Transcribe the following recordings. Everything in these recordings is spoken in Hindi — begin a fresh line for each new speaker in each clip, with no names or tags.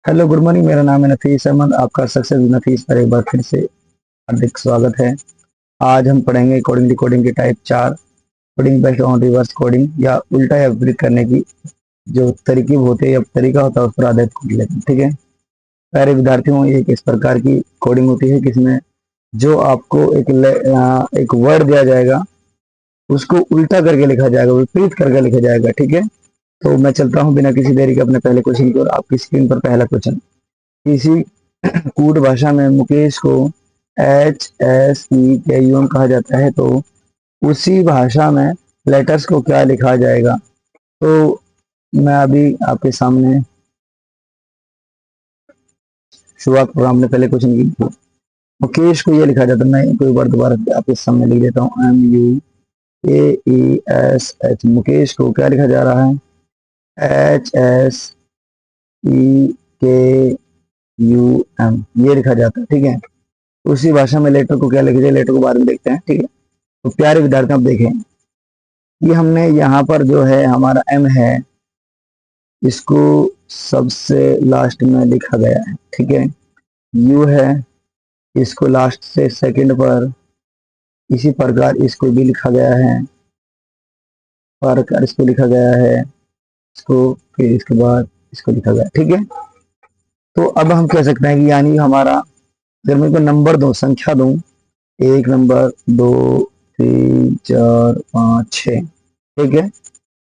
Hello good morning. मेरा नाम है नफीस अहमद। आपका सक्सेस नफीस पर एक बार फिर से हार्दिक स्वागत है। आज हम पढ़ेंगे कोडिंग डिकोडिंग के type 4, coding based on reverse coding या उल्टा या विपरीत करने की जो तरीके होते हैं या तरीका होता है उस पर आधारित कोड लेते हैं। ठीक है, प्यारे विद्यार्थियों, एक इस प्रकार की कोडिंग होती है जिसमें जो आपको एक वर्ड दिया जाएगा उसको उल्टा करके लिखा जाएगा, विपरीत करके लिखा जाएगा। ठीक है, तो मैं चलता हूँ बिना किसी देरी के अपने पहले क्वेश्चन की ओर। आपकी स्क्रीन पर पहला क्वेश्चन। किसी कूट भाषा में मुकेश को HSEKUM कहा जाता है, तो उसी भाषा में लेटर्स को क्या लिखा जाएगा? तो मैं अभी आपके सामने शुरुआत प्रोग्राम में पहले क्वेश्चन की। मुकेश को ये लिखा जाता है, मैं कोई बार दोबारा आपके सामने लिख देता हूँ। MUKESH। मुकेश को क्या लिखा जा रहा है? HSEKUM ये लिखा जाता है। ठीक है, उसी भाषा में लेटर को क्या लिखा जाए, लेटर को बाद में देखते हैं। ठीक है, तो प्यारे विद्यार्थी आप देखें कि हमने यहाँ पर जो है हमारा एम है, इसको सबसे लास्ट में लिखा गया है। ठीक है, यू है, इसको लास्ट से सेकंड पर, इसी प्रकार इसको भी लिखा गया है, प्रकार इसको लिखा गया है, इसको फिर इसके बाद इसको लिखा गया। ठीक है, तो अब हम कह सकते हैं कि यानी हमारा, अगर मैं इनको नंबर दूं, संख्या दूं, 1 नंबर, 2 3 4 5 6। ठीक है,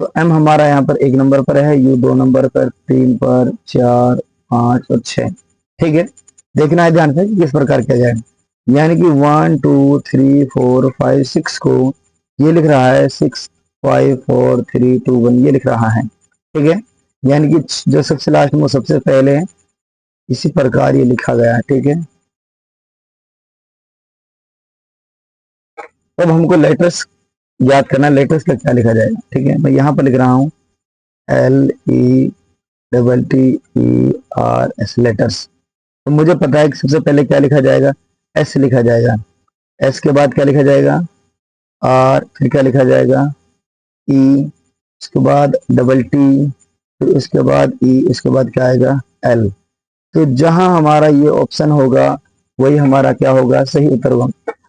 तो एम हमारा यहाँ पर 1 नंबर पर है, यू 2 नंबर पर, 3 पर, 4 5 और 6। ठीक है, देखना है ध्यान से किस प्रकार किया जाए। यानी कि 1 2 3 4 5 6 को ये लिख रहा है 6 5 4 3 2 1 ये लिख रहा है। ठीक है, यानी कि जो सबसे लास्ट में वो सबसे पहले है, इसी प्रकार ये लिखा गया है। ठीक है, अब हमको लेटर्स याद करना, लेटर्स का क्या लिखा जाएगा। ठीक है, मैं यहाँ पर लिख रहा हूँ LETTERS लेटर्स। तो मुझे पता है कि सबसे पहले क्या लिखा जाएगा, एस लिखा जाएगा, एस के बाद क्या लिखा जाएगा, आर, फिर क्या लिखा जाएगा, ई, उसके बाद टी, फिर उसके बाद ई, इसके बाद क्या आएगा, एल। तो जहां हमारा ये ऑप्शन होगा वही हमारा क्या होगा, सही उत्तर होगा।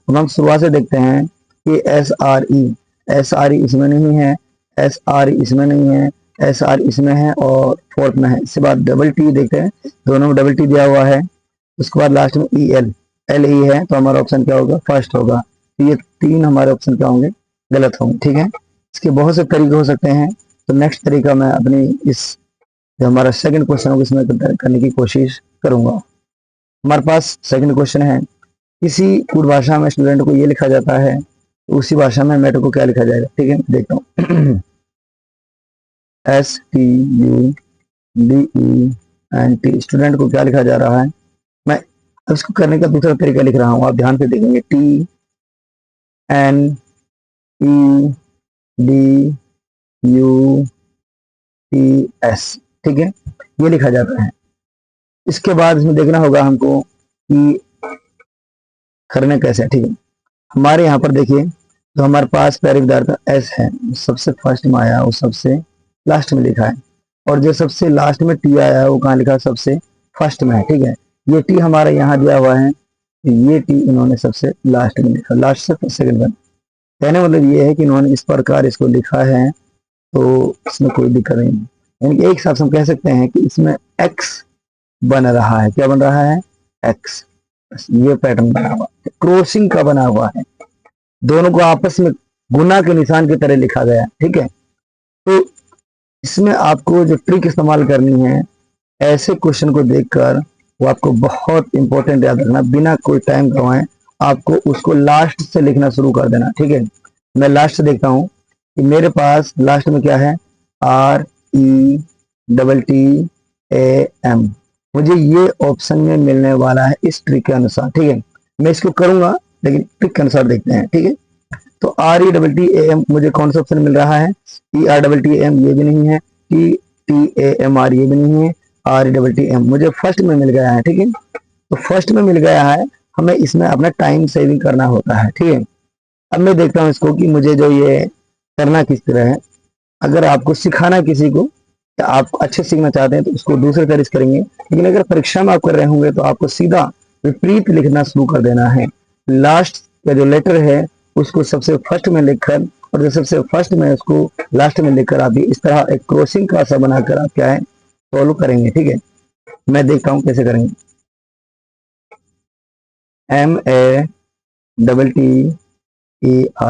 अब हम शुरुआत से देखते हैं कि एस आर ई इसमें नहीं है, एस आर ई इसमें नहीं है, एस आर इसमें है और फोर्थ में है। इसके बाद टी देखते हैं, दोनों में टी दिया हुआ है। उसके बाद लास्ट में एल ई है, तो हमारा ऑप्शन क्या होगा, फर्स्ट होगा। तो ये 3 हमारे ऑप्शन क्या होंगे, गलत होंगे। ठीक है, इसके बहुत से तरीके हो सकते हैं। तो नेक्स्ट तरीका मैं अपनी इस जो हमारा सेकंड क्वेश्चन होगा इसमें करने की कोशिश करूंगा। हमारे पास सेकंड क्वेश्चन है, किसी कुछ भाषा में स्टूडेंट को ये लिखा जाता है, तो उसी भाषा में मेटर को क्या लिखा जाएगा। ठीक है, देखता हूँ। STUDENT, स्टूडेंट को क्या लिखा जा रहा है। मैं इसको करने का दूसरा तरीका लिख रहा हूँ, आप ध्यान से देखेंगे। TNEDUTS। ठीक है, ये लिखा जाता है। इसके बाद इसमें देखना होगा हमको कि करने कैसे। ठीक है, हमारे यहाँ पर देखिए, तो हमारे पास प्यारे विद्यार्थी एस है, सबसे फर्स्ट में आया, वो सबसे लास्ट में लिखा है। और जो सबसे लास्ट में टी आया है वो कहाँ लिखा है, सबसे फर्स्ट में है। ठीक है, ये टी हमारे यहाँ दिया हुआ है, ये टी इन्होंने सबसे लास्ट में लिखा, लास्ट से सेकंड में। कहने मतलब ये है कि इन्होंने इस प्रकार इसको लिखा है, तो इसमें कोई दिक्कत नहीं है। यानी कि एक हिसाब से हम कह सकते हैं कि इसमें एक्स बन रहा है। क्या बन रहा है, एक्स। ये पैटर्न बना हुआ है, क्रॉसिंग का बना हुआ है, दोनों को आपस में गुना के निशान की तरह लिखा गया। ठीक है, तो इसमें आपको जो ट्रिक इस्तेमाल करनी है, ऐसे क्वेश्चन को देखकर वो आपको बहुत इंपॉर्टेंट याद रखना, बिना कोई टाइम गवाएं आपको उसको लास्ट से लिखना शुरू कर देना। ठीक है, मैं लास्ट से देखता हूँ कि मेरे पास लास्ट में क्या है, RETTAM। मुझे ये ऑप्शन में मिलने वाला है इस ट्रिक के अनुसार। ठीक है, मैं इसको करूंगा लेकिन ट्रिक के अनुसार देखते हैं। ठीक है, तो RETTAM मुझे कौन सा ऑप्शन मिल रहा है, ERTTAM ये भी नहीं है, TTAMR ये भी नहीं है, RETTAM मुझे फर्स्ट में मिल गया है। ठीक है, तो फर्स्ट में मिल गया है, हमें इसमें अपना टाइम सेविंग करना होता है। ठीक है, अब मैं देखता हूँ इसको कि मुझे जो ये करना किस तरह है। अगर आपको सिखाना किसी को आप अच्छे सीखना चाहते हैं तो उसको दूसरे तरह से करेंगे, लेकिन अगर परीक्षा में आप कर रहे होंगे तो आपको सीधा विपरीत लिखना शुरू कर देना है। लास्ट का जो लेटर है उसको सबसे फर्स्ट में लिखकर, और जो सबसे फर्स्ट में उसको लास्ट में लिखकर आप इस तरह एक क्रॉसिंग का सा बनाकर आप क्या है फॉलो करेंगे। ठीक है, मैं देखता हूँ कैसे करेंगे। MATTER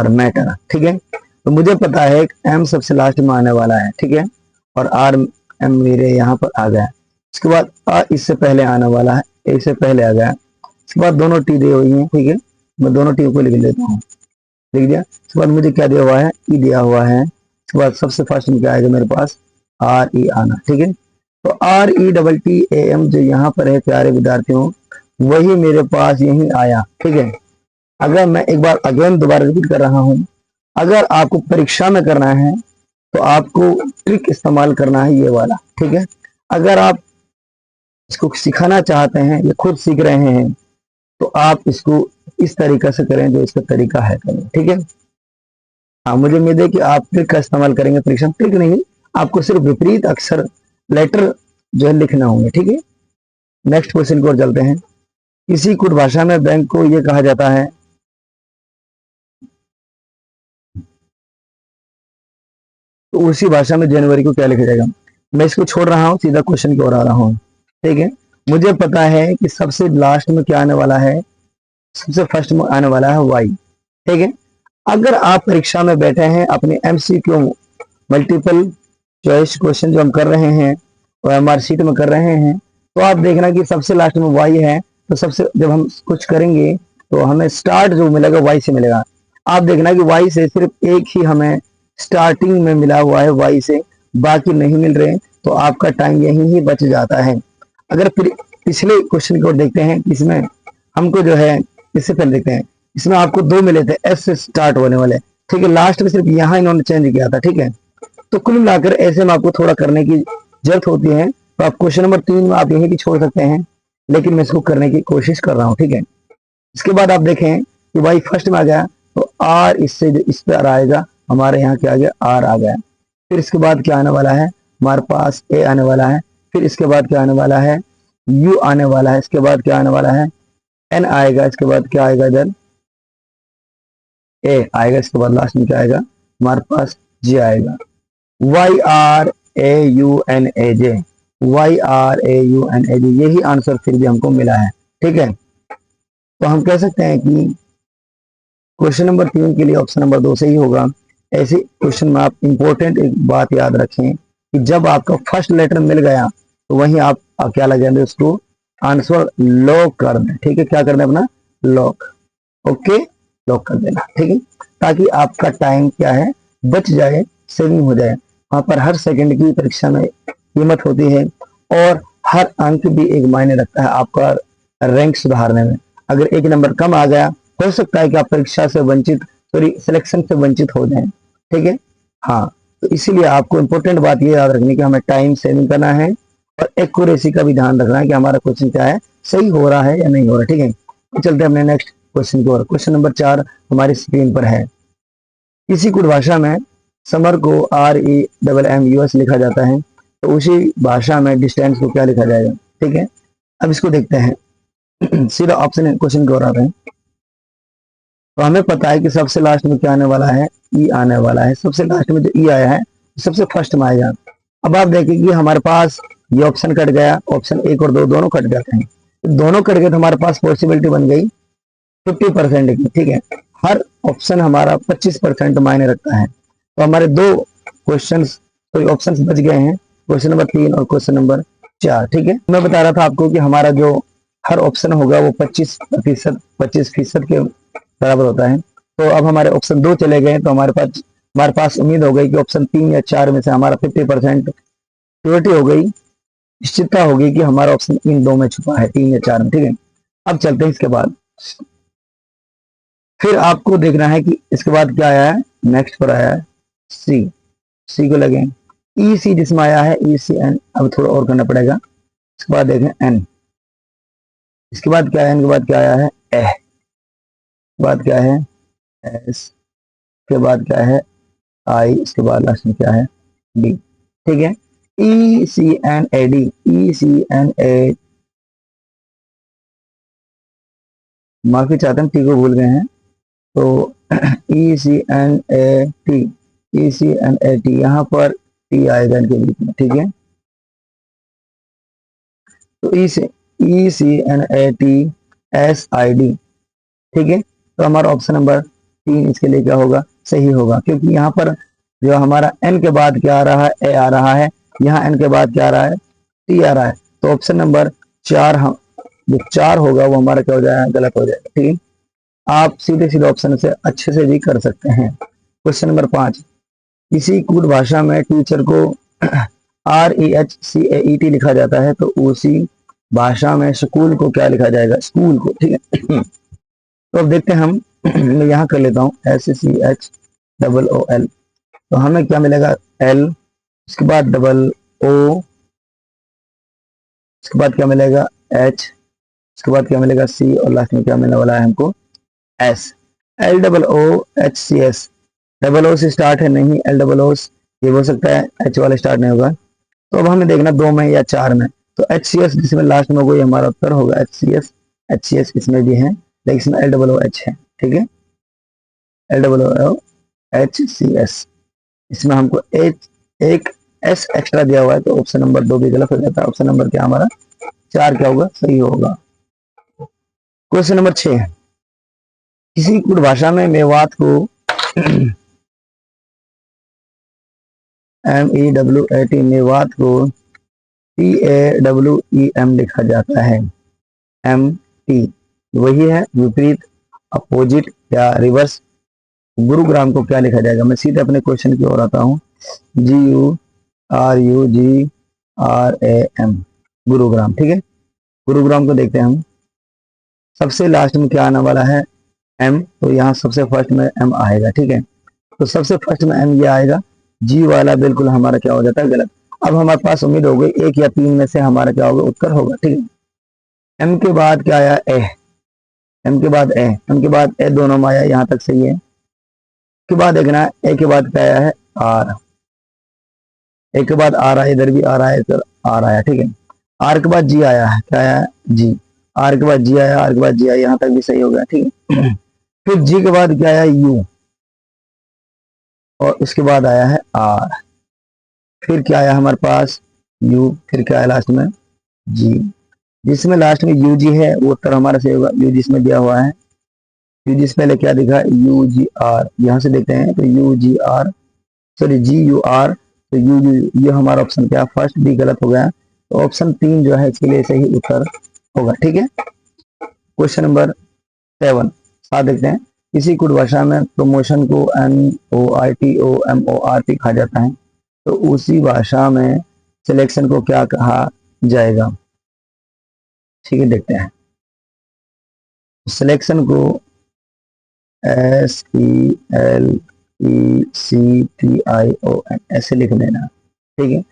मैटर, ठीक है। तो मुझे पता है M सबसे लास्ट में आने वाला है, ठीक है, और M मेरे यहाँ पर आ गया। इसके बाद A इससे पहले आने वाला है, A से पहले आ गया। इसके बाद दोनों T दी हुई है, ठीक है, मैं दोनों T को लिख लेता हूँ, लिख दिया। इसके बाद मुझे क्या दिया हुआ है, E दिया हुआ है। इसके बाद सबसे फर्स्ट में क्या आएगा मेरे पास, RE आना, ठीक है। तो RETTAM जो यहाँ पर है प्यारे विद्यार्थियों, वही मेरे पास यही आया, ठीक है। अगर मैं एक बार अगेन दोबारा रिपीट कर रहा हूं, अगर आपको परीक्षा में करना है तो आपको ट्रिक इस्तेमाल करना है ये वाला, ठीक है। अगर आप इसको सिखाना चाहते हैं या खुद सीख रहे हैं तो आप इसको इस तरीके से करें जो इसका तरीका है करें, ठीक है। हाँ, मुझे उम्मीद है कि आप ट्रिक का इस्तेमाल करेंगे परीक्षा में। ट्रिक नहीं, आपको सिर्फ विपरीत अक्षर लेटर जो है लिखना होंगे, ठीक है। नेक्स्ट क्वेश्चन की ओर चलते हैं। किसी कुछ भाषा में बैंक को यह कहा जाता है, तो उसी भाषा में जनवरी को क्या लिखा जाएगा। मैं इसको छोड़ रहा हूँ, सीधा क्वेश्चन की ओर आ रहा हूँ, ठीक है। मुझे पता है कि सबसे लास्ट में क्या आने वाला है, सबसे फर्स्ट में आने वाला है वाई, ठीक है। अगर आप परीक्षा में बैठे हैं अपने MCQ मल्टीपल चॉइस क्वेश्चन जो हम कर रहे हैं और MR शीट में कर रहे हैं, तो आप देखना कि सबसे लास्ट में वाई है। तो सबसे जब हम कुछ करेंगे तो हमें स्टार्ट जो मिलेगा वाई से मिलेगा। आप देखना कि वाई से सिर्फ एक ही हमें स्टार्टिंग में मिला हुआ है वाई से, बाकी नहीं मिल रहे, तो आपका टाइम यहीं ही बच जाता है। अगर पिछले क्वेश्चन को देखते हैं, इसमें हमको जो है, इससे पहले देखते हैं, इसमें आपको दो मिले थे एस से स्टार्ट होने वाले, ठीक है। लास्ट में सिर्फ यहाँ इन्होंने चेंज किया था, ठीक है। तो कुल मिलाकर ऐसे में आपको थोड़ा करने की जरूरत होती है। तो आप क्वेश्चन नंबर 3 में आप यहीं भी छोड़ सकते हैं, लेकिन मैं इसको करने की कोशिश कर रहा हूँ, ठीक है। इसके बाद आप देखें कि वाई फर्स्ट में आ गया, तो आर इससे इस पर आएगा, हमारे यहाँ क्या आ गया, आर आ गया। फिर इसके बाद क्या आने वाला है, हमारे पास ए आने वाला है। फिर इसके बाद क्या आने वाला है, यू आने वाला है। इसके बाद क्या आने वाला है, एन आएगा। इसके बाद क्या आएगा, इधर ए आएगा। इसके बाद लास्ट में क्या आएगा, हमारे पास जे आएगा। YRAUNAJ, YRAUNAJ, यही आंसर फिर भी हमको मिला है, ठीक है। तो हम कह सकते हैं कि क्वेश्चन नंबर 3 के लिए ऑप्शन नंबर 2 सही होगा। ऐसे क्वेश्चन में आप इंपॉर्टेंट एक बात याद रखें कि जब आपका फर्स्ट लेटर मिल गया तो वहीं आप क्या लगाएंगे, उसको आंसर लॉक कर दें, ठीक है। क्या करना है, अपना लॉक, ओके, लॉक कर देना, ठीक है, ताकि आपका टाइम क्या है, बच जाए, सेविंग हो जाए। वहां पर हर सेकंड की परीक्षा में कीमत होती है और हर अंक भी एक मायने रखता है आपका रैंक सुधारने में। अगर एक नंबर कम आ गया, हो सकता है कि आप परीक्षा से वंचित, सॉरी सिलेक्शन से वंचित हो जाएं, ठीक है। हाँ, तो इसीलिए आपको इंपॉर्टेंट बात ये याद रखनी कि हमें टाइम सेविंग करना है और एक्यूरेसी का भी ध्यान रखना है कि हमारा क्वेश्चन क्या है, सही हो रहा है या नहीं हो रहा, ठीक है। तो चलते हैं अपने नेक्स्ट क्वेश्चन की ओर। क्वेश्चन नंबर 4 हमारी स्क्रीन पर है। किसी कुछ भाषा में समर को REMMUS लिखा जाता है, तो उसी भाषा में डिस्टेंस को क्या लिखा जाएगा, ठीक है। अब इसको देखते हैं। सीधा ऑप्शन क्वेश्चन की ओर आते हैं। तो हमें पता है कि सबसे लास्ट में क्या आने वाला है, ई आने वाला है। सबसे लास्ट में जो ई आया है सबसे फर्स्ट में आएगा। अब आप देखें कि हमारे पास ये ऑप्शन कट गया, ऑप्शन 1 और 2 दोनों कट जाते हैं। तो दोनों कट गए तो हमारे पास पॉसिबिलिटी बन गई 50% की, ठीक है। हर ऑप्शन हमारा 25% मायने रखता है। तो हमारे दो क्वेश्चन, तो ऑप्शंस बच गए हैं, क्वेश्चन नंबर 3 और क्वेश्चन नंबर 4, ठीक है। मैं बता रहा था आपको कि हमारा जो हर ऑप्शन होगा वो 25% के बराबर होता है। तो अब हमारे ऑप्शन 2 चले गए, तो हमारे पास उम्मीद हो गई कि ऑप्शन 3 या 4 में से हमारा 50% प्योरिटी हो गई, निश्चितता होगी कि हमारा ऑप्शन इन 2 में छुपा है, 3 या 4 में, ठीक है। अब चलते हैं इसके बाद। फिर आपको देखना है कि इसके बाद क्या आया है, नेक्स्ट पर आया है सी को लगे, EC जिसमें आया है ECN। अब थोड़ा और करना पड़ेगा। इसके बाद देखें N, इसके बाद क्या है, N के बाद क्या आया है, ए, बाद क्या है, S के बाद क्या है, I, इसके बाद लास्ट में क्या है, D, ठीक है। ECNAD, ECNA, माफी चाहते हैं, टी को भूल गए हैं, तो ECNAT, ECNAT यहाँ पर टी आएगा इनके बीच में, ठीक है। तो ECNATSID, ठीक है। तो हमारा ऑप्शन नंबर 3 इसके लिए क्या होगा, सही होगा, क्योंकि यहाँ पर जो हमारा एन के बाद क्या आ रहा है, ए आ रहा है, यहाँ एन के बाद क्या आ रहा है, टी आ रहा है। तो ऑप्शन नंबर 4, हम जो 4 होगा वो हमारा क्या हो जाएगा, गलत हो जाएगा, ठीक है। आप सीधे सीधे ऑप्शन से अच्छे से भी कर सकते हैं। क्वेश्चन नंबर 5, किसी कूट भाषा में टीचर को REHCAET लिखा जाता है, तो उसी भाषा में स्कूल को क्या लिखा जाएगा, स्कूल को, ठीक है। तो अब देखते हैं हम, मैं यहाँ कर लेता हूँ SCHOOL, तो हमें क्या मिलेगा, L, उसके बाद डबल O, उसके बाद क्या मिलेगा H, उसके बाद क्या मिलेगा C, और लास्ट में क्या मिलने वाला है हमको S। LOOHCS, डबल ओ से स्टार्ट है, नहीं LOO ये हो सकता है, H वाला स्टार्ट नहीं होगा। तो अब हमें देखना 2 में या 4 में, तो HCS जिसमें लास्ट में वही हमारा उत्तर होगा, HCS इसमें भी है, लेकिन इसमें LOOH है, ठीक है, LOOHCS, इसमें हमको एक S एक्स्ट्रा दिया हुआ है, तो ऑप्शन नंबर 2 भी गलत हो जाता है। ऑप्शन नंबर क्या हमारा 4 क्या होगा, सही होगा। क्वेश्चन नंबर 6, किसी कुट भाषा में मेवात को MEWAT, मेवात को TAWEM लिखा जाता है, MT वही है, विपरीत, अपोजिट या रिवर्स। गुरुग्राम को क्या लिखा जाएगा, मैं सीधे अपने क्वेश्चन की ओर आता हूँ, GURUGRAM, गुरुग्राम, ठीक है। गुरुग्राम को देखते हैं हम, सबसे लास्ट में क्या आने वाला है, M, तो यहाँ सबसे फर्स्ट में M आएगा, ठीक है। तो सबसे फर्स्ट में M ये आएगा, G वाला बिल्कुल हमारा क्या हो जाता है, गलत। अब हमारे पास उम्मीद हो गई 1 या 3 में से हमारा क्या होगा, उत्तर होगा, ठीक है। M के बाद क्या आया, ए, M के बाद ए, M के बाद ए, दोनों में आया, यहाँ तक सही है। के बाद देखना, ए के बाद क्या आया है, आर, ए के बाद आर आया, इधर भी आ रहा है, इधर आर आया, ठीक है। आर के बाद जी आया है, क्या आया है, जी, आर के बाद जी आया, आर के बाद जी आया, यहाँ तक भी सही हो गया, ठीक है। फिर जी के बाद क्या आया, यू, और उसके बाद आया है आर, फिर क्या आया हमारे पास, यू, फिर क्या आया लास्ट में, जी, जिसमें लास्ट में यू जी है वो उत्तर हमारा सही होगा। यू जिसमें दिया हुआ है, यू जिस पहले क्या दिखा, यू जी आर, यहाँ से देखते हैं तो U G R, sorry GUR, तो यू, ये हमारा ऑप्शन क्या, फर्स्ट भी गलत हो गया, तो ऑप्शन 3 जो है इसके लिए सही उत्तर होगा, ठीक है। क्वेश्चन नंबर 7, साथ देखते हैं, किसी कुछ भाषा में प्रमोशन को NOITOMORT कहा जाता है, तो उसी भाषा में सिलेक्शन को क्या कहा जाएगा, ठीक है, देखते हैं। सिलेक्शन को SELECTION ऐसे लिख देना, ठीक है।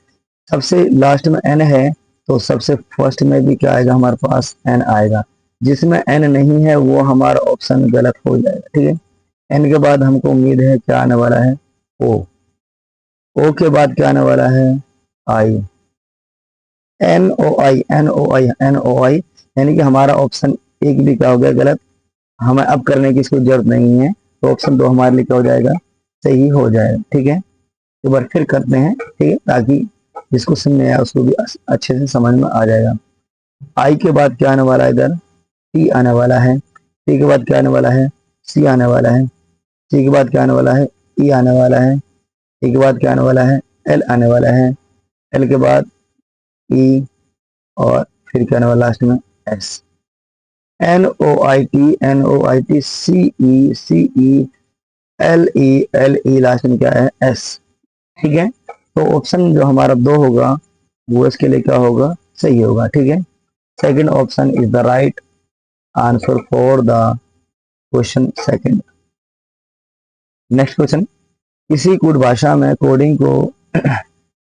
सबसे लास्ट में N है, तो सबसे फर्स्ट में भी क्या आएगा, हमारे पास N आएगा, जिसमें N नहीं है वो हमारा ऑप्शन गलत हो जाएगा, ठीक है। N के बाद हमको उम्मीद है क्या आने वाला है, O, O के बाद क्या आने वाला है, I, NOI, यानी कि हमारा ऑप्शन 1 भी क्या हो गया, गलत। हमें अब करने की इसको जरूरत नहीं है, तो ऑप्शन 2 हमारे लिए क्या हो जाएगा, सही हो जाएगा, ठीक है। एक बार फिर करते हैं, ठीक है, ताकि जिसको समझ आया उसको भी अच्छे से समझ में आ जाएगा। आई के बाद क्या आने वाला है, इधर टी आने वाला है, टी के बाद क्या आने वाला है, सी आने वाला है, सी के बाद क्या आने वाला है, ई आने वाला है, ई के बाद क्या आने वाला है, एल आने वाला है, एल के बाद ई, और फिर क्या आने वाला लास्ट में, S. NOIT CE LE last में क्या है, एस, ठीक है। तो ऑप्शन जो हमारा 2 होगा वो इसके लिए क्या होगा, सही होगा, ठीक है। Second option is the right answer for the question second. Next question, किसी कुछ भाषा में कोडिंग को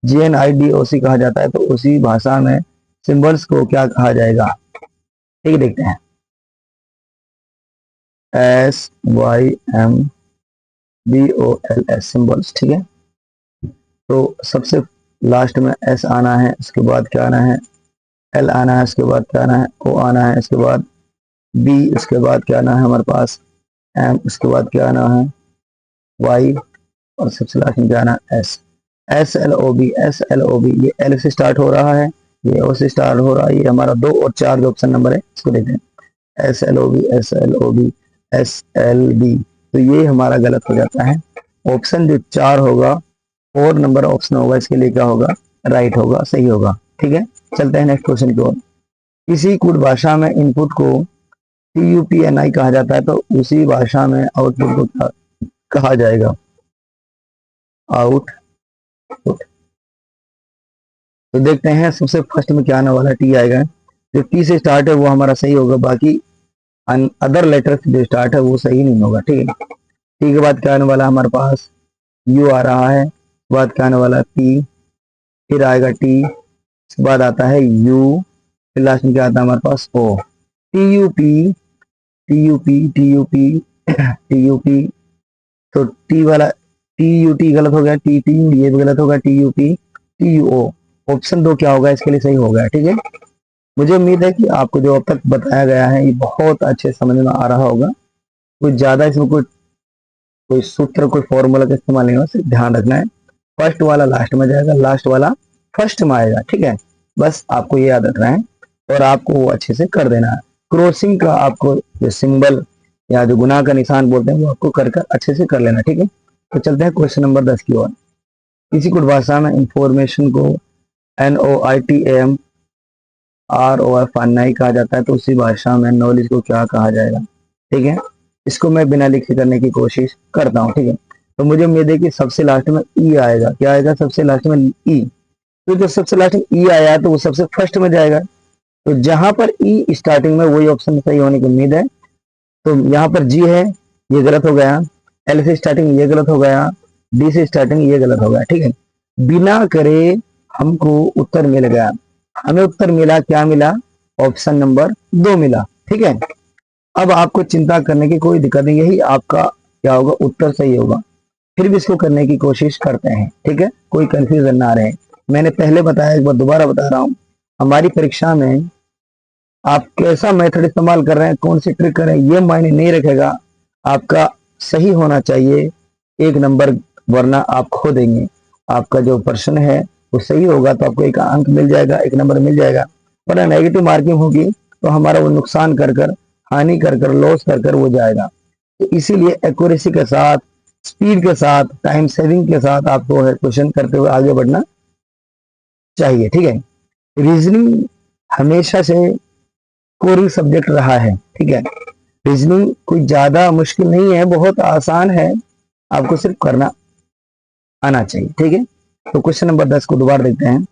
GNIDOC कहा जाता है, तो उसी भाषा में सिंबल्स को क्या कहा जाएगा, ठीक है, देखते हैं। SYMBOLS, ठीक है। तो सबसे लास्ट में एस आना है, उसके बाद क्या आना है, एल आना है, उसके बाद क्या आना है, ओ आना है, उसके बाद बी, उसके बाद क्या आना है हमारे पास एम, उसके बाद क्या आना है वाई, और सबसे लास्ट में क्या आना है S. S L O B, S L O B, ये एल से स्टार्ट हो रहा है, ये ओ से स्टार्ट हो रहा है, ये हमारा 2 और 4 जो ऑप्शन नंबर है इसको देखते हैं। S L O B, S L O B, S L B, तो ये हमारा गलत हो जाता है। ऑप्शन जो 4 होगा, 4 नंबर ऑप्शन होगा, इसके लिए क्या होगा, राइट होगा, सही होगा। ठीक है, चलते हैं नेक्स्ट क्वेश्चन की ओर। किसी कुछ भाषा में इनपुट को TUPNI कहा जाता है, तो उसी भाषा में आउटपुट को क्या कहा जाएगा, आउटपुट। तो देखते हैं सबसे फर्स्ट में क्या आने वाला है, टी आएगा। जो टी से स्टार्ट है वो हमारा सही होगा, बाकी अदर लेटर से जो स्टार्ट है वो सही नहीं होगा। ठीक है, टी के बाद क्या आने वाला है हमारे पास, यू आ रहा है, बाद क्या आने वाला है पी, फिर आएगा टी, उसके बाद आता है यू, फिर लास्ट में क्या आता है हमारे पास O. T U P, T U P, T U P, T U P, तो टी वाला टी यू टी गलत हो गया, टी टी ये भी गलत होगा, T U P, T U O. Option 2 क्या होगा इसके लिए सही हो गया। ठीक है, मुझे उम्मीद है कि आपको जो अब तक बताया गया है ये बहुत अच्छे समझ में आ रहा होगा। कुछ ज्यादा इसमें कोई सूत्र, कोई फॉर्मूला का इस्तेमाल नहीं होगा, सिर्फ ध्यान रखना है फर्स्ट वाला लास्ट में जाएगा, लास्ट वाला फर्स्ट में आएगा। ठीक है, बस आपको ये याद रखना है और आपको वो अच्छे से कर देना है। क्रॉसिंग का आपको जो सिंबल या जो गुनाह का निशान बोलते हैं वो आपको कर अच्छे से कर लेना। ठीक है, तो चलते हैं क्वेश्चन नंबर 10 की ओर। किसी कुछ भाषा में इंफॉर्मेशन को NOITM ROF कहा जाता है, तो उसी भाषा में नॉलेज को क्या कहा जाएगा। ठीक है, इसको मैं बिना लिखे करने की कोशिश करता हूँ। ठीक है, तो मुझे उम्मीद है कि सबसे लास्ट में ई आएगा। क्या आएगा सबसे लास्ट में, ई। तो जब सबसे लास्ट में ई आया तो वो सबसे फर्स्ट में जाएगा, तो जहां पर ई स्टार्टिंग में वही ऑप्शन सही होने की उम्मीद है। तो यहाँ पर जी है, ये गलत हो गया, एल से स्टार्टिंग ये गलत हो गया, डी से स्टार्टिंग ये गलत हो गया। ठीक है, बिना करे हमको उत्तर मिल गया, हमें उत्तर मिला, क्या मिला, ऑप्शन नंबर 2 मिला। ठीक है, अब आपको चिंता करने की कोई दिक्कत नहीं, यही आपका क्या होगा, उत्तर सही होगा। फिर भी इसको करने की कोशिश करते हैं। ठीक है, कोई कंफ्यूजन ना रहे। मैंने पहले बताया, एक बार दोबारा बता रहा हूं, हमारी परीक्षा में आप कैसा मेथड इस्तेमाल कर रहे हैं, कौन सी ट्रिक कर रहे हैं, ये मायने नहीं रखेगा, आपका सही होना चाहिए 1 नंबर, वरना आप खो देंगे। आपका जो प्रश्न है वो सही होगा तो आपको 1 अंक मिल जाएगा, 1 नंबर मिल जाएगा, वरना नेगेटिव मार्किंग होगी तो हमारा वो नुकसान कर हानि कर लॉस कर वो जाएगा। तो इसीलिए एक्यूरेसी के साथ, स्पीड के साथ, टाइम सेविंग के साथ आपको क्वेश्चन करते हुए आगे बढ़ना चाहिए। ठीक है, रीजनिंग हमेशा से कोरी सब्जेक्ट रहा है। ठीक है, रीजनिंग कोई ज्यादा मुश्किल नहीं है, बहुत आसान है, आपको सिर्फ करना आना चाहिए। ठीक है, तो क्वेश्चन नंबर 10 को दोबारा देखते हैं।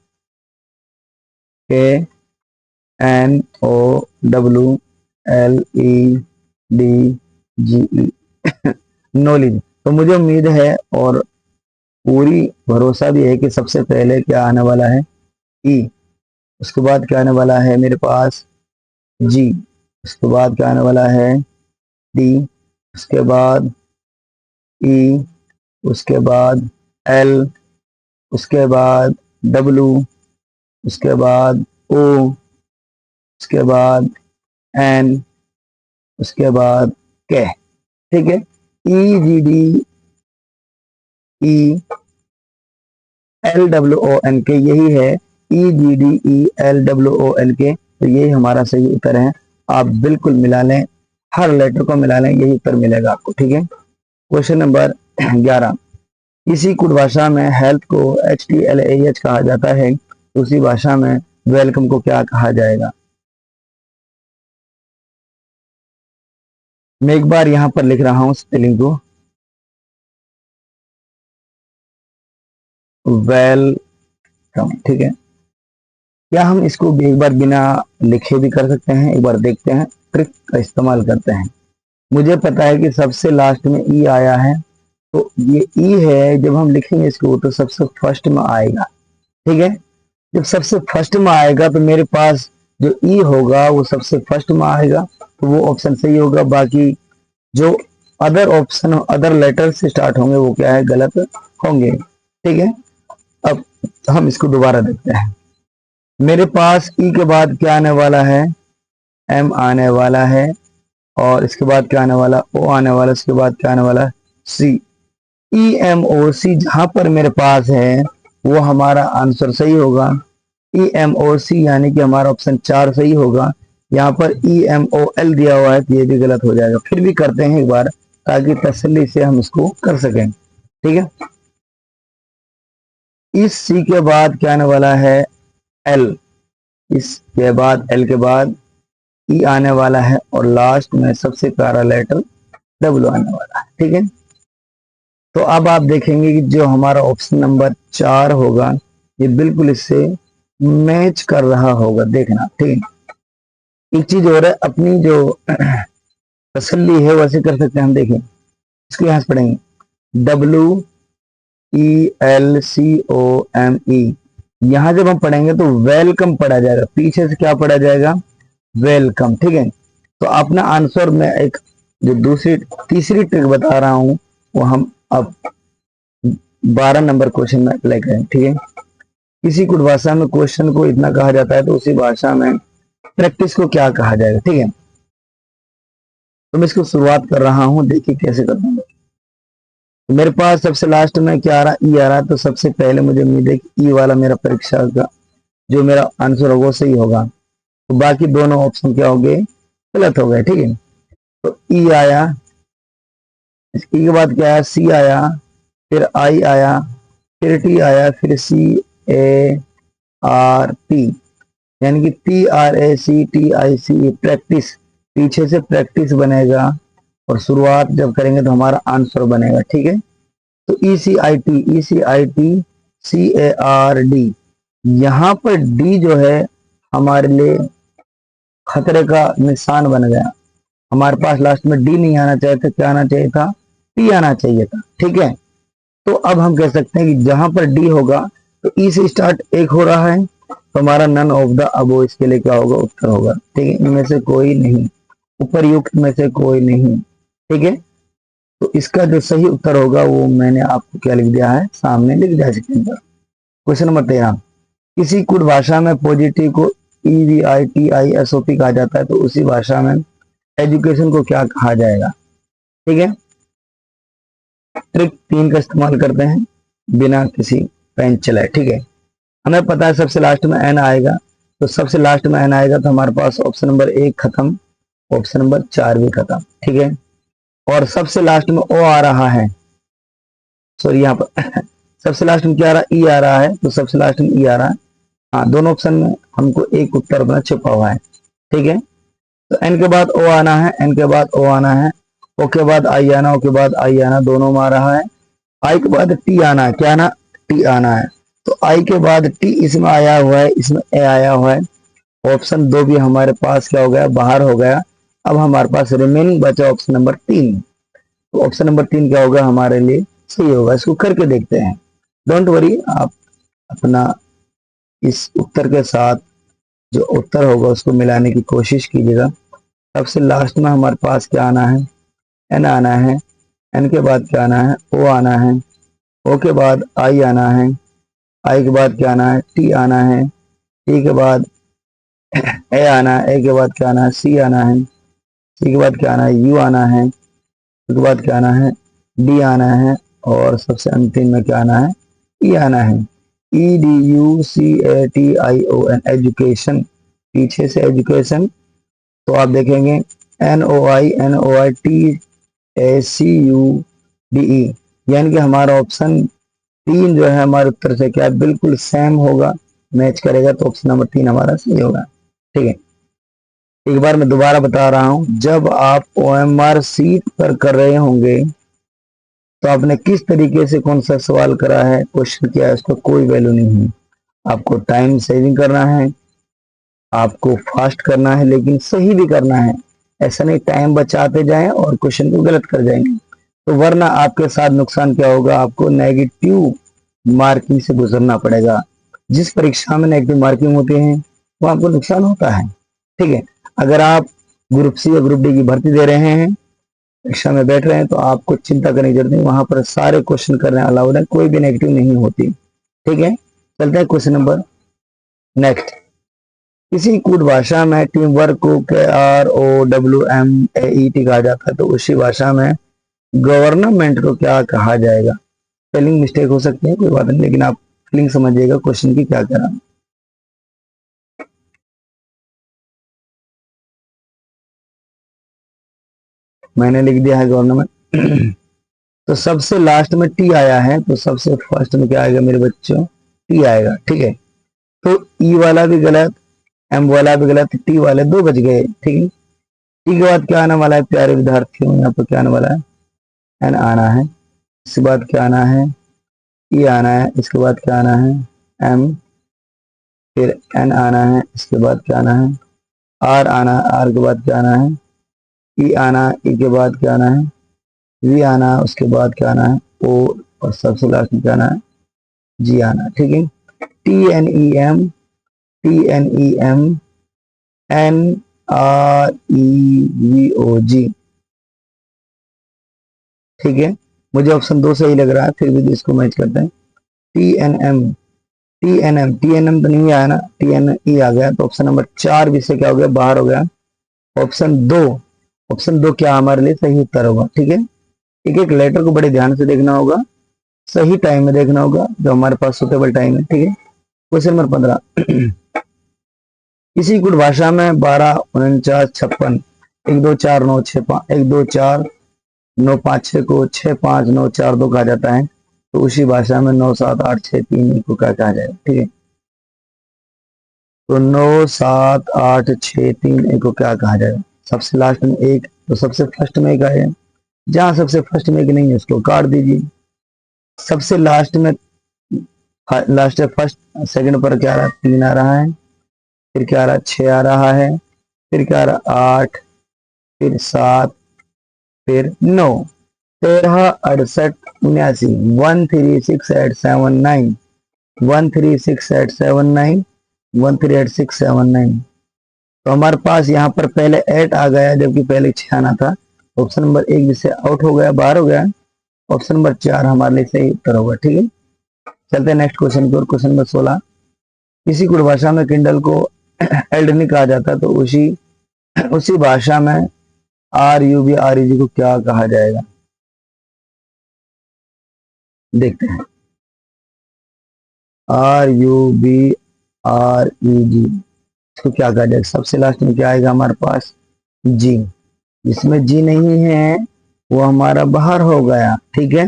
KNOWLEDGE knowledge. तो मुझे उम्मीद है और पूरी भरोसा भी है कि सबसे पहले क्या आने वाला है, ई, उसके बाद क्या आने वाला है मेरे पास जी, उसके बाद क्या आने वाला है डी, उसके बाद ई, उसके बाद एल, उसके बाद डब्लू, उसके बाद ओ, उसके बाद एन, उसके बाद के। ठीक है, ई जी डी ई LWON के, यही है EGDELWON के, तो यही हमारा सही उत्तर है। आप बिल्कुल मिला लें, हर लेटर को मिला लें, यही उत्तर मिलेगा आपको। ठीक है, क्वेश्चन नंबर 11। किसी कुछ भाषा में हेल्थ को HTLAH कहा जाता है, उसी भाषा में वेलकम को क्या कहा जाएगा। मैं एक बार यहां पर लिख रहा हूं स्पेलिंग को, वेलकम। ठीक है, क्या हम इसको एक बार बिना लिखे भी कर सकते हैं, एक बार देखते हैं, ट्रिक का इस्तेमाल करते हैं। मुझे पता है कि सबसे लास्ट में ई आया है, तो ये ई है, जब हम लिखेंगे इसको तो सबसे फर्स्ट में आएगा। ठीक है, जब सबसे फर्स्ट में आएगा तो मेरे पास जो ई होगा वो सबसे फर्स्ट में आएगा, तो वो ऑप्शन सही होगा। बाकी जो अदर ऑप्शन, अदर लेटर से स्टार्ट होंगे वो क्या है, गलत होंगे। ठीक है, अब तो हम इसको दोबारा देखते हैं। मेरे पास ई के बाद क्या आने वाला है, एम आने वाला है, और इसके बाद क्या आने वाला, ओ आने वाला, इसके बाद क्या आने वाला, सी। ई एम ओ सी जहां पर मेरे पास है वो हमारा आंसर सही होगा। ई एम ओ सी यानी कि हमारा ऑप्शन 4 सही होगा। यहाँ पर ई एम ओ एल दिया हुआ है तो ये भी गलत हो जाएगा। फिर भी करते हैं एक बार ताकि तसल्ली से हम इसको कर सकें। ठीक है, इस सी के बाद क्या आने वाला है, एल। इसके बाद एल के बाद ई आने वाला है, और लास्ट में सबसे प्यारा लेटर डब्ल्यू आने वाला है। ठीक है, तो अब आप देखेंगे कि जो हमारा ऑप्शन नंबर 4 होगा ये बिल्कुल इससे मैच कर रहा होगा, देखना। ठीक है, एक चीज और है, अपनी जो तसल्ली है वैसे कर सकते हैं हम। देखें इसको यहां से पढ़ेंगे, W E L C O M E. यहां जब हम पढ़ेंगे तो वेलकम पढ़ा जाएगा, पीछे से क्या पढ़ा जाएगा, वेलकम। ठीक है, तो अपना आंसर में एक जो तीसरी ट्रिक बता रहा हूं वो हम अब 12 नंबर क्वेश्चन में अप्लाई करें। ठीक है, किसी कुछ भाषा में क्वेश्चन को इतना कहा जाता है तो उसी भाषा में प्रैक्टिस को क्या कहा जाएगा। ठीक है, तो मैं इसको शुरुआत कर रहा हूं, देखिए कैसे करता हूं। तो मेरे पास सबसे लास्ट में क्या आ रहा, ई आ रहा, तो सबसे पहले मुझे उम्मीद है कि ई वाला मेरा परीक्षा का जो मेरा आंसर होगा वो सही होगा। तो बाकी दोनों ऑप्शन क्या हो गए, गलत हो गए। ठीक है, तो ई आया, ई के बाद क्या आया, सी आया, फिर आई आया, फिर टी आया, फिर सी ए आर टी, यानी कि P R A C T I C, practice, पीछे से प्रैक्टिस बनेगा और शुरुआत जब करेंगे तो हमारा आंसर बनेगा। ठीक है, तो E C I T C A R D, यहां पर डी जो है हमारे लिए खतरे का निशान बन गया। हमारे पास लास्ट में डी नहीं आना चाहिए था, क्या आना चाहिए था, टी आना चाहिए था। ठीक है, तो अब हम कह सकते हैं कि जहां पर डी होगा तो ई से स्टार्ट एक हो रहा है, तो हमारा नन ऑफ द अबो इसके लिए क्या होगा, उत्तर होगा। ठीक है, इनमें से कोई नहीं, उपरयुक्त में से कोई नहीं। ठीक है, तो इसका जो सही उत्तर होगा वो मैंने आपको क्या लिख दिया है, सामने लिख दिया है। क्वेश्चन नंबर 13, किसी कुछ भाषा में पॉजिटिव को EVITISOP कहा जाता है तो उसी भाषा में एजुकेशन को क्या कहा जाएगा। ठीक है, ट्रिक 3 का इस्तेमाल करते हैं बिना किसी पेन चलाए। ठीक है, हमें पता है सबसे लास्ट में एन आएगा, तो सबसे लास्ट में एन आएगा तो हमारे पास ऑप्शन नंबर 1 खत्म, ऑप्शन नंबर 4 भी खत्म। ठीक है, और सबसे लास्ट में ओ आ रहा है, सॉरी यहाँ पर सबसे लास्ट में क्या आ रहा है, ई आ रहा है, तो सबसे लास्ट में ई आ रहा है। हाँ, दोनों ऑप्शन में हमको एक उत्तर अपना छुपा हुआ है। ठीक है, तो एन के बाद ओ आना है, एन के बाद ओ आना है, ओ के बाद आई आना, ओ के बाद आई आना, दोनों में आ रहा है। आई के बाद टी आना है, क्या आना, टी आना है, तो आई के बाद टी इसमें आया हुआ है, इसमें ए आया हुआ है। ऑप्शन 2 भी हमारे पास क्या हो गया, बाहर हो गया। अब हमारे पास रिमेनिंग बचा ऑप्शन नंबर 3, तो ऑप्शन नंबर 3 क्या होगा, हमारे लिए सही होगा। इसको करके देखते हैं, डोंट वरी, आप अपना इस उत्तर के साथ जो उत्तर होगा उसको मिलाने की कोशिश कीजिएगा। सबसे लास्ट में हमारे पास क्या आना है, एन आना है, एन के बाद क्या आना है, ओ आना है, ओ के बाद आई आना है, आई के बाद क्या आना है, टी आना है, टी के बाद ए आना है, ए के बाद क्या आना है, सी आना है, सी के बाद क्या आना है, यू आना है, उसके बाद क्या आना है, डी आना है, और सबसे अंतिम में क्या आना है, ई आना है। EDUCATION, एजुकेशन, पीछे से एजुकेशन, तो आप देखेंगे NOINOITACUDE, यानी कि हमारा ऑप्शन 3 जो है हमारे उत्तर से क्या बिल्कुल सेम होगा, मैच करेगा, तो ऑप्शन नंबर 3 हमारा सही होगा। ठीक है, एक बार मैं दोबारा बता रहा हूं, जब आप OMR सीट पर कर रहे होंगे तो आपने किस तरीके से कौन सा सवाल करा है, क्वेश्चन किया है, उसका कोई वैल्यू नहीं है। आपको टाइम सेविंग करना है, आपको फास्ट करना है, लेकिन सही भी करना है। ऐसा नहीं टाइम बचाते जाएं और क्वेश्चन को गलत कर जाएंगे, तो वरना आपके साथ नुकसान क्या होगा, आपको नेगेटिव मार्किंग से गुजरना पड़ेगा। जिस परीक्षा में नेगेटिव मार्किंग होती है वो आपको नुकसान होता है। ठीक है, अगर आप ग्रुप सी या ग्रुप डी की भर्ती दे रहे हैं, परीक्षा में बैठ रहे हैं, तो आपको चिंता करने की जरूरत नहीं, वहां पर सारे क्वेश्चन करने अलाउड है, कोई भी नेगेटिव नहीं होती। ठीक है, चलते हैं क्वेश्चन नंबर नेक्स्ट। किसी कूट भाषा में टीम वर्क को KROWMAET कहा जाता है, तो उसी भाषा में गवर्नमेंट को क्या कहा जाएगा? स्पेलिंग मिस्टेक हो सकती है, कोई बात नहीं, लेकिन आप फीलिंग समझिएगा क्वेश्चन की क्या कह रहा हूं। मैंने लिख दिया है गवर्नमेंट। तो सबसे लास्ट में टी आया है, तो सबसे फर्स्ट में क्या आएगा मेरे बच्चों? टी आएगा, ठीक है। तो ई वाला भी गलत, एम वाला भी गलत, टी वाले दो बच गए, ठीक है। टी के बाद क्या आने वाला है प्यारे विद्यार्थियों? यहाँ पर क्या आने वाला है? एन आना है। इसके बाद क्या आना है? ई आना है। इसके बाद क्या आना है? एम, फिर एन आना है। इसके बाद क्या आना है? आर आना है। आर के बाद क्या आना है? ई आना। ई के बाद क्या आना है? वी आना। उसके बाद क्या आना है? ओ, और सबसे लास्ट में क्या आना है? जी आना, ठीक है। TNEM, TNEM, NREVOG, ठीक है। मुझे ऑप्शन 2 सही लग रहा है, फिर भी इसको मैच करते हैं। TNM, TNM तो नहीं आया ना, TNE आ गया, तो ऑप्शन नंबर 4 भी से क्या हो गया? बाहर हो गया। ऑप्शन दो क्या हमारे लिए सही उत्तर होगा, ठीक है। एक एक लेटर को बड़े ध्यान से देखना होगा, सही टाइम में देखना होगा, जो हमारे पास सुटेबल टाइम है, ठीक है। Question number 15। किसी कुछ भाषा में 12, 49, 56, 1 2 4 9 6 5, 1 2 4 9 5 6 को 6 5 9 4 2 कहा जाता है, तो उसी भाषा में 9 7 8 6 3 को क्या कहा जाएगा, ठीक है। तो 9 7 8 6 3 1 को क्या कहा जाएगा? सबसे लास्ट में एक, तो सबसे फर्स्ट में एक आएगा। जहां सबसे फर्स्ट में एक नहीं है उसको काट दीजिए। सबसे लास्ट में फर्स्ट सेकंड पर क्या आ रहा है? 3 आ रहा है। फिर क्या आ रहा है? 6 आ रहा है। फिर क्या आ रहा है? 8, फिर 7, फिर 9, 13 68 79, 136 8 7 9, 136 8 7 9, 136 7 9। तो हमारे पास यहाँ पर पहले 8 आ गया, जबकि पहले 6 आना था। ऑप्शन नंबर 1 जिससे आउट हो गया, बाहर हो गया। ऑप्शन नंबर 4 हमारे लिए सही उत्तर होगा, ठीक है। चलते हैं नेक्स्ट क्वेश्चन की ओर। Question number 16। किसी कुछ भाषा में किंडल को एल्डनी कहा जाता है, तो उसी भाषा में RUBREG को क्या कहा जाएगा? देखते हैं। RUBREG इसको क्या कहा जाएगा? सबसे लास्ट में क्या आएगा हमारे पास? जी। जिसमें जी नहीं है वो हमारा बाहर हो गया, ठीक है।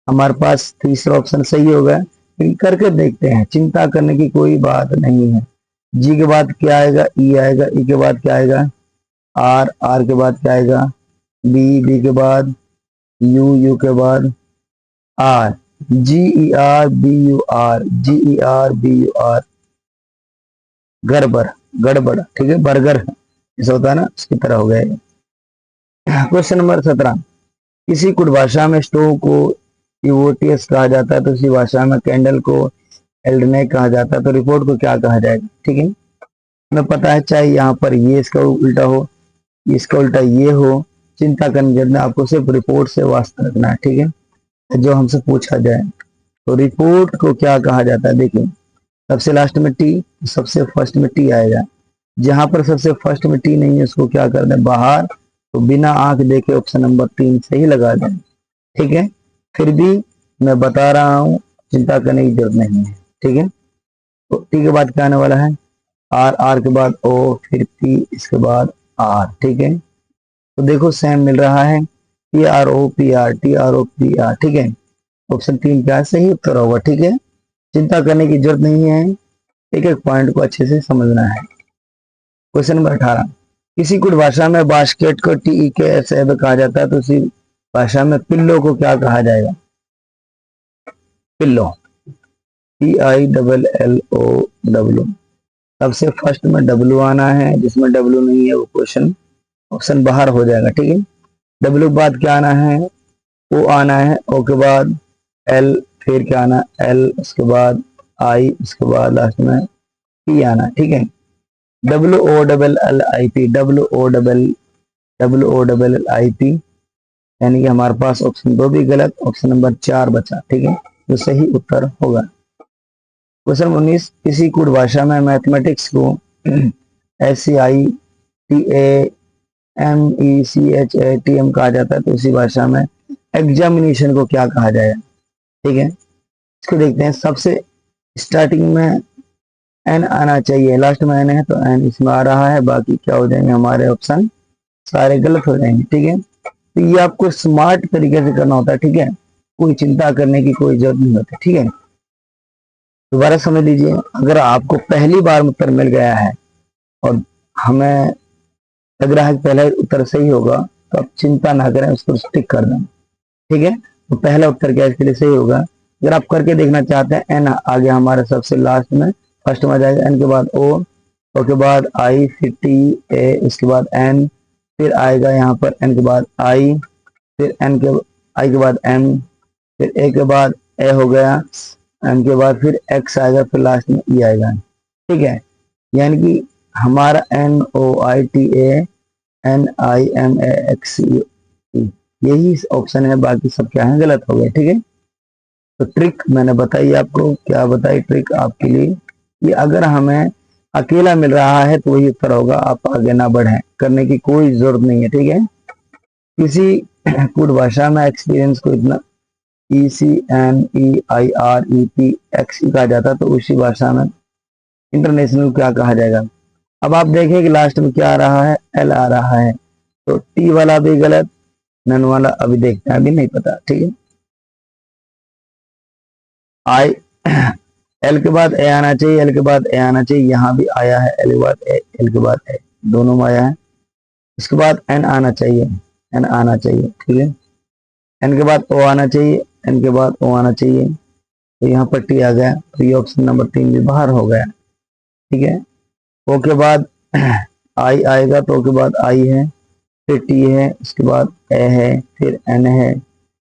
हमारे पास तीसरा ऑप्शन सही हो गया, लेकिन करके देखते हैं, चिंता करने की कोई बात नहीं है। जी के बाद क्या आएगा? ई आएगा। ई के बाद क्या आएगा? आर। आर के बाद क्या आएगा? बी। बी के बाद यू। यू के बाद आर। GERBUR, GERBUR, गड़बड़, गड़बड़, ठीक है। बर्गर ऐसा होता है ना, उसकी तरह हो गया। Question number 17। किसी कुछ भाषा में स्टोव को इवोटियस कहा जाता है, तो उसी भाषा में कैंडल को एल्डने कहा जाता है, तो रिपोर्ट को क्या कहा जाएगा, ठीक है। हमें पता है, चाहे यहाँ पर ये इसका उल्टा हो, इसका उल्टा ये हो, चिंता करने की जरूरत नहीं, आपको सिर्फ रिपोर्ट से वास्ता रखना है, ठीक है। जो हमसे पूछा जाए, तो रिपोर्ट को क्या कहा जाता है? देखिए, सबसे लास्ट में टी, सबसे फर्स्ट में टी आएगा। जहां पर सबसे फर्स्ट में टी नहीं है उसको क्या कर दें? बाहर। तो बिना आंख देखे ऑप्शन नंबर 3 सही लगा दें, ठीक है। फिर भी मैं बता रहा हूं, चिंता करने की जरूरत नहीं है, ठीक है। तो टी के बाद क्या आने वाला है? आर। आर के बाद ओ, फिर पी, इसके बाद आर, ठीक है। तो देखो सेम मिल रहा है, TROPR, TROPR, ठीक है। ऑप्शन 3 क्या है? सही उत्तर होगा, ठीक है। चिंता करने की जरूरत नहीं है, एक एक पॉइंट को अच्छे से समझना है। Question number 18। किसी कुछ भाषा में बास्केट को TEKS कहा जाता है, तो उसी भाषा में पिल्लो को क्या कहा जाएगा? Pillow, PILLOW। सबसे फर्स्ट में W आना है, जिसमें W नहीं है वो क्वेश्चन ऑप्शन बाहर हो जाएगा, ठीक है। W के बाद क्या आना है? O आना है। O के बाद L, फिर क्या आना? L, उसके बाद I, उसके बाद लास्ट में P आना, ठीक है। WOLLIP, WOLLIP, यानी कि हमारे पास ऑप्शन 2 भी गलत, ऑप्शन नंबर 4 बचा, ठीक है, जो सही उत्तर होगा। क्वेश्चन 19, किसी कूट भाषा में मैथमेटिक्स को SCITAMECHATM कहा जाता है, तो उसी भाषा में एग्जामिनेशन को क्या कहा जाएगा। ठीक है, इसको देखते हैं। सबसे स्टार्टिंग में एन आना चाहिए, लास्ट में एन है तो एन इसमें आ रहा है, बाकी क्या हो जाएंगे हमारे ऑप्शन सारे गलत हो जाएंगे। ठीक है, तो ये आपको स्मार्ट तरीके से करना होता है। ठीक है, कोई चिंता करने की कोई जरूरत नहीं होती। ठीक है, दोबारा समझ लीजिए, अगर आपको पहली बार उत्तर मिल गया है और हमें लग रहा है कि पहला उत्तर सही होगा, तो आप चिंता ना करें, उसको टिक कर दें। ठीक है, तो पहला उत्तर क्या इसके लिए सही होगा। अगर आप करके देखना चाहते हैं, एन आगे हमारे सबसे लास्ट में, फर्स्ट में जाएगा, एन के बाद ओ, ओ के बाद आई, फिर टी ए, इसके बाद एन, फिर आएगा यहाँ पर एन के बाद आई, फिर एन के आई के बाद एम, फिर ए के बाद ए हो गया, एम के बाद फिर एक्स आएगा, फिर लास्ट में ई आएगा। ठीक है, यानी कि हमारा NOITA NIMAXE यही ऑप्शन है, बाकी सब क्या है गलत हो गए। ठीक है, तो ट्रिक मैंने बताई आपको, क्या बताई ट्रिक आपके लिए, कि अगर हमें अकेला मिल रहा है तो वही उत्तर होगा, आप आगे ना बढ़ें, करने की कोई जरूरत नहीं है। ठीक है, किसी कूट भाषा में एक्सपीरियंस को इतना ECNEIREPXE कहा जाता है, तो उसी भाषा में इंटरनेशनल क्या कहा जाएगा। अब आप देखें कि लास्ट में क्या आ रहा है, एल आ रहा है, तो टी वाला भी गलत, नन वाला अभी देखते हैं, अभी नहीं पता। ठीक है, आई एल के बाद ए आना चाहिए, एल के बाद ए आना चाहिए, यहाँ भी आया है, एल के बाद ए, एल के बाद ए, दोनों में आया है। इसके बाद एन आना चाहिए, एन आना चाहिए। ठीक है, एन के बाद ओ आना चाहिए, एन के बाद ओ आना चाहिए, तो यहाँ पर टी आ गया, तो ये ऑप्शन नंबर 3 भी बाहर हो गया। ठीक है, ओ के बाद आई आएगा, तो ओ के बाद आई है, फिर टी है, उसके बाद ए है, फिर एन है,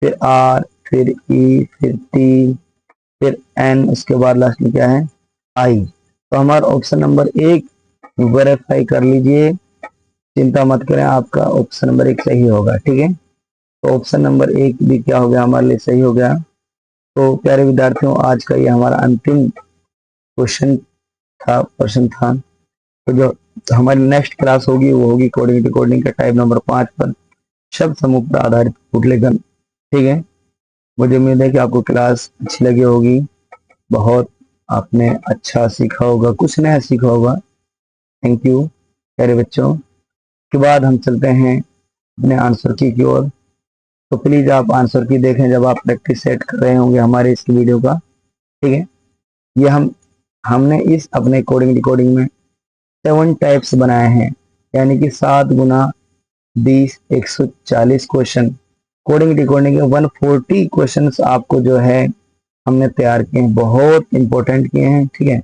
फिर आर, फिर ई, फिर टी, फिर एन, उसके बाद लास्ट में क्या है, आई। तो हमारा ऑप्शन नंबर 1 वेरीफाई कर लीजिए, चिंता मत करें, आपका ऑप्शन नंबर 1 सही होगा। ठीक है, तो ऑप्शन नंबर 1 भी क्या हो गया हमारे लिए सही हो गया। तो प्यारे विद्यार्थियों, आज का ये हमारा अंतिम क्वेश्चन था, प्रश्न था। तो जो हमारी नेक्स्ट क्लास होगी वो होगी कोडिंग डिकोडिंग का टाइप नंबर 5 पर, शब्द समूह पर आधारित कूट लेखन। ठीक है, मुझे उम्मीद है कि आपको क्लास अच्छी लगी होगी, बहुत आपने अच्छा सीखा होगा, कुछ नया सीखा होगा। थैंक यू प्यारे बच्चों। के बाद हम चलते हैं अपने आंसर की ओर, तो प्लीज आप आंसर की देखें जब आप प्रैक्टिस सेट कर रहे होंगे हमारे इस वीडियो का। ठीक है, ये हमने इस अपने कोडिंग डिकोडिंग में 7 टाइप्स बनाए हैं, यानी कि 7 गुना 20 140 क्वेश्चन, कोडिंग डिकोडिंग के 140 क्वेश्चन आपको जो है हमने तैयार किए हैं, बहुत इंपॉर्टेंट किए हैं। ठीक है,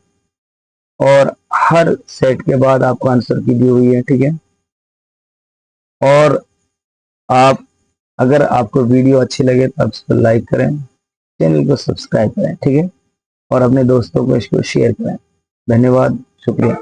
और हर सेट के बाद आपको आंसर की दी हुई है। ठीक है, और आप अगर आपको वीडियो अच्छी लगे तो आप इसको लाइक करें, चैनल को सब्सक्राइब करें। ठीक है, और अपने दोस्तों को इसको शेयर करें। धन्यवाद, शुक्रिया।